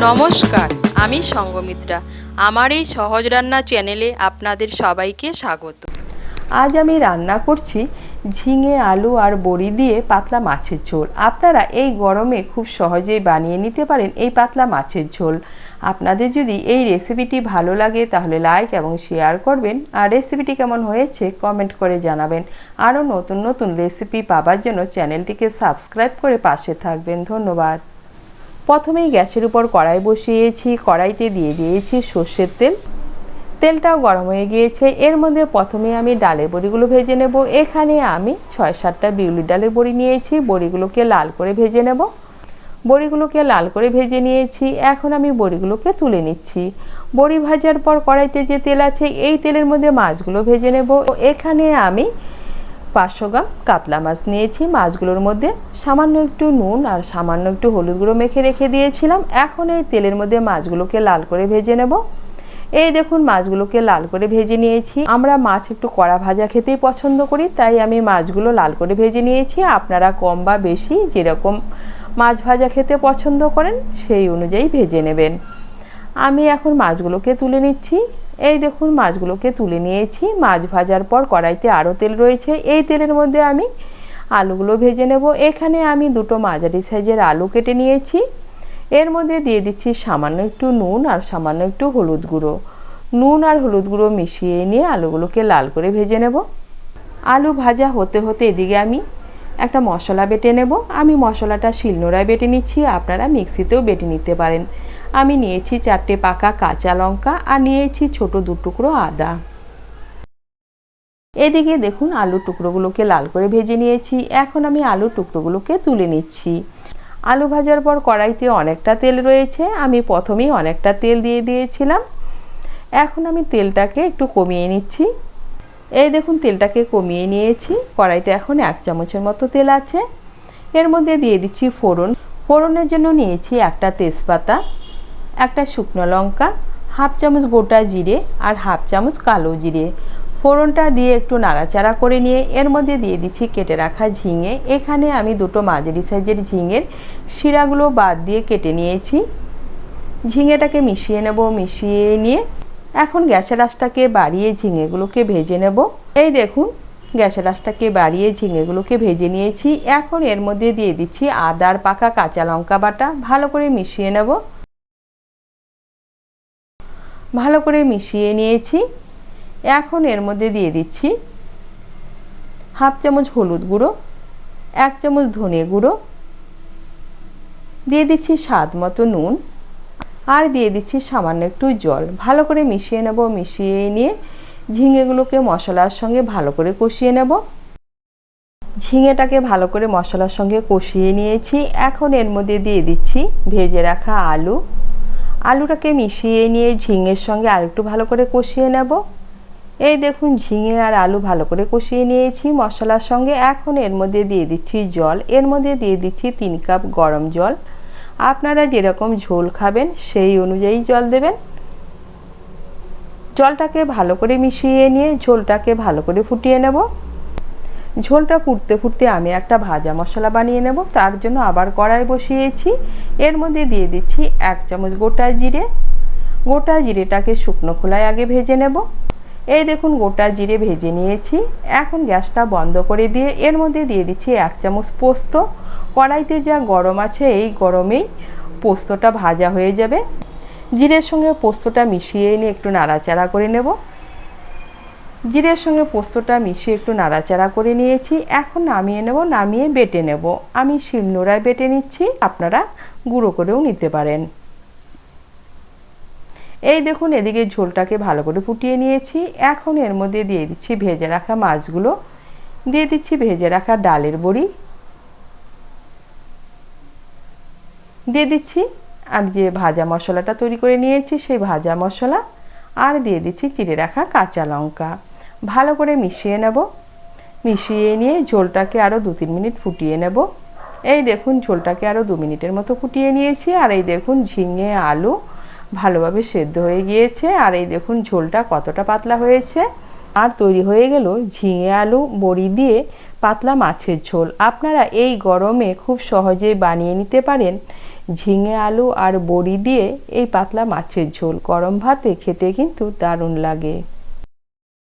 নমস্কার, আমি সঙ্গমিত্রা। আমার এই সহজ রান্না চ্যানেলে আপনাদের সবাইকে স্বাগত। আজ আমি রান্না করছি ঝিঙে আলু আর বড়ি দিয়ে পাতলা মাছের ঝোল। আপনারা এই গরমে খুব সহজেই বানিয়ে নিতে পারেন এই পাতলা মাছের ঝোল। আপনাদের যদি এই রেসিপিটি ভালো লাগে তাহলে লাইক এবং শেয়ার করবেন, আর রেসিপিটি কেমন হয়েছে কমেন্ট করে জানাবেন। আরও নতুন নতুন রেসিপি পাবার জন্য চ্যানেলটিকে সাবস্ক্রাইব করে পাশে থাকবেন। ধন্যবাদ। প্রথমেই গ্যাসের উপর কড়াই বসিয়েছি, কড়াইতে দিয়ে দিয়েছি সর্ষের তেল। তেলটাও গরম হয়ে গিয়েছে। এর মধ্যে প্রথমে আমি ডালের বড়িগুলো ভেজে নেব। এখানে আমি 6-7টা বিউলির ডালের বড়ি নিয়েছি। বড়িগুলোকে লাল করে ভেজে নেব। বড়িগুলোকে লাল করে ভেজে নিয়েছি। এখন আমি বড়িগুলোকে তুলে নিচ্ছি। বড়ি ভাজার পর কড়াইতে যে তেল আছে এই তেলের মধ্যে মাছগুলো ভেজে নেব। এখানে আমি 500 গ্রাম কাতলা মাছ নিয়েছি। মাছগুলোর মধ্যে সামান্য একটু নুন আর সামান্য একটু হলুদ গুঁড়ো মেখে রেখে দিয়েছিলাম। এখন এই তেলের মধ্যে মাছগুলোকে লাল করে ভেজে নেব। এই দেখুন মাছগুলোকে লাল করে ভেজে নিয়েছি। আমরা মাছ একটু কড়া ভাজা খেতেই পছন্দ করি, তাই আমি মাছগুলো লাল করে ভেজে নিয়েছি। আপনারা কম বা বেশি যেরকম মাছ ভাজা খেতে পছন্দ করেন সেই অনুযায়ী ভেজে নেবেন। আমি এখন মাছগুলোকে তুলে নিচ্ছি। এই দেখুন মাছগুলোকে তুলে নিয়েছি। মাছ ভাজার পর কড়াইতে আরও তেল রয়েছে। এই তেলের মধ্যে আমি আলুগুলো ভেজে নেব। এখানে আমি দুটো মাঝারি সাইজের আলু কেটে নিয়েছি। এর মধ্যে দিয়ে দিচ্ছি সামান্য একটু নুন আর সামান্য একটু হলুদ গুঁড়ো। নুন আর হলুদ গুঁড়ো মিশিয়ে নিয়ে আলুগুলোকে লাল করে ভেজে নেব। আলু ভাজা হতে হতে এদিকে আমি একটা মশলা বেটে নেব। আমি মশলাটা শিলনোড়ায় বেটে নিচ্ছি, আপনারা মিক্সিতেও বেটে নিতে পারেন। আমি নিয়েছি 4টে পাকা কাঁচা লঙ্কা আর নিয়েছি ছোট 2 টুকরো আদা। এদিকে দেখুন আলু টুকরোগুলোকে লাল করে ভেজে নিয়েছি। এখন আমি আলু টুকরোগুলোকে তুলে নিচ্ছি। আলু ভাজার পর কড়াইতে অনেকটা তেল রয়েছে। আমি প্রথমেই অনেকটা তেল দিয়ে দিয়েছিলাম। এখন আমি তেলটাকে একটু কমিয়ে নিচ্ছি। এই দেখুন তেলটাকে কমিয়ে নিয়েছি। কড়াইতে এখন 1 চামচের মতো তেল আছে। এর মধ্যে দিয়ে দিচ্ছি ফোড়ন। ফোড়নের জন্য নিয়েছি একটা তেজপাতা, একটা শুকনো লঙ্কা, হাফ চামচ গোটা জিরে আর হাফ চামচ কালো জিরে। ফোড়নটা দিয়ে একটু নাড়াচাড়া করে নিয়ে এর মধ্যে দিয়ে দিচ্ছি কেটে রাখা ঝিঙে। এখানে আমি দুটো মাঝারি সাইজের ঝিঙের শিরাগুলো বাদ দিয়ে কেটে নিয়েছি। ঝিঙেটাকে মিশিয়ে নেব। মিশিয়ে নিয়ে এখন গ্যাসের আঁচটাকে বাড়িয়ে ঝিঙেগুলোকে ভেজে নেব। এই দেখুন গ্যাসের আঁচটাকে বাড়িয়ে ঝিঙেগুলোকে ভেজে নিয়েছি। এখন এর মধ্যে দিয়ে দিচ্ছি আদার পাকা কাঁচা লঙ্কা বাটা। ভালো করে মিশিয়ে নেব। ভালো করে মিশিয়ে নিয়েছি। এখন এর মধ্যে দিয়ে দিচ্ছি হাফ চামচ হলুদ গুঁড়ো, 1 চামচ ধনে গুঁড়ো, দিয়ে দিচ্ছি স্বাদ মতো নুন আর দিয়ে দিচ্ছি সামান্য একটু জল। ভালো করে মিশিয়ে নেব। মিশিয়ে নিয়ে ঝিঙেগুলোকে মশলার সঙ্গে ভালো করে কষিয়ে নেব। ঝিঙেটাকে ভালো করে মশলার সঙ্গে কষিয়ে নিয়েছি। এখন এর মধ্যে দিয়ে দিচ্ছি ভেজে রাখা আলু। আলুটাকে মিশিয়ে নিয়ে ঝিঙের সঙ্গে আরেকটু ভালো করে কষিয়ে নেব। এই দেখুন ঝিঙে আর আলু ভালো করে কষিয়ে নিয়েছি মশলার সঙ্গে। এখন এর মধ্যে দিয়ে দিচ্ছি জল। এর মধ্যে দিয়ে দিচ্ছি 3 কাপ গরম জল। আপনারা যেরকম ঝোল খাবেন সেই অনুযায়ী জল দেবেন। জলটাকে ভালো করে মিশিয়ে নিয়ে ঝোলটাকে ভালো করে ফুটিয়ে নেব। ঝোলটা ফুটতে ফুটতে আমি একটা ভাজা মশলা বানিয়ে নেব। তার জন্য আবার কড়াই বসিয়েছি। এর মধ্যে দিয়ে দিচ্ছি 1 চামচ গোটা জিরে। গোটা জিরেটাকে শুকনো খোলায় আগে ভেজে নেব। এই দেখুন গোটা জিরে ভেজে নিয়েছি। এখন গ্যাসটা বন্ধ করে দিয়ে এর মধ্যে দিয়ে দিচ্ছি 1 চামচ পোস্ত। কড়াইতে যা গরম আছে এই গরমেই পোস্তটা ভাজা হয়ে যাবে। জিরের সঙ্গে পোস্তটা মিশিয়ে নিয়ে একটু নাড়াচাড়া করে নেব। জিরের সঙ্গে পোস্তটা মিশিয়ে একটু নাড়াচাড়া করে নিয়েছি। এখন নামিয়ে নেব। নামিয়ে বেটে নেব। আমি শিলনোড়ায় বেটে নিচ্ছি, আপনারা গুঁড়ো করেও নিতে পারেন। এই দেখুন এদিকে ঝোলটাকে ভালো করে ফুটিয়ে নিয়েছি। এখন এর মধ্যে দিয়ে দিচ্ছি ভেজে রাখা মাছগুলো, দিয়ে দিচ্ছি ভেজে রাখা ডালের বড়ি, দিয়ে দিচ্ছি আমি যে ভাজা মশলাটা তৈরি করে নিয়েছি সেই ভাজা মশলা, আর দিয়ে দিচ্ছি চিড়ে রাখা কাঁচা লঙ্কা। ভালো করে মিশিয়ে নেব। মিশিয়ে নিয়ে ঝোলটাকে আরও 2-3 মিনিট ফুটিয়ে নেব। এই দেখুন ঝোলটাকে আরও 2 মিনিটের মতো ফুটিয়ে নিয়েছি। আর এই দেখুন ঝিঙে আলু ভালোভাবে সেদ্ধ হয়ে গিয়েছে। আর এই দেখুন ঝোলটা কতটা পাতলা হয়েছে। আর তৈরি হয়ে গেল ঝিঙে আলু বড়ি দিয়ে পাতলা মাছের ঝোল। আপনারা এই গরমে খুব সহজেই বানিয়ে নিতে পারেন ঝিঙে আলু আর বড়ি দিয়ে এই পাতলা মাছের ঝোল গরম ভাতে খেতে কিন্তু দারুণ লাগে।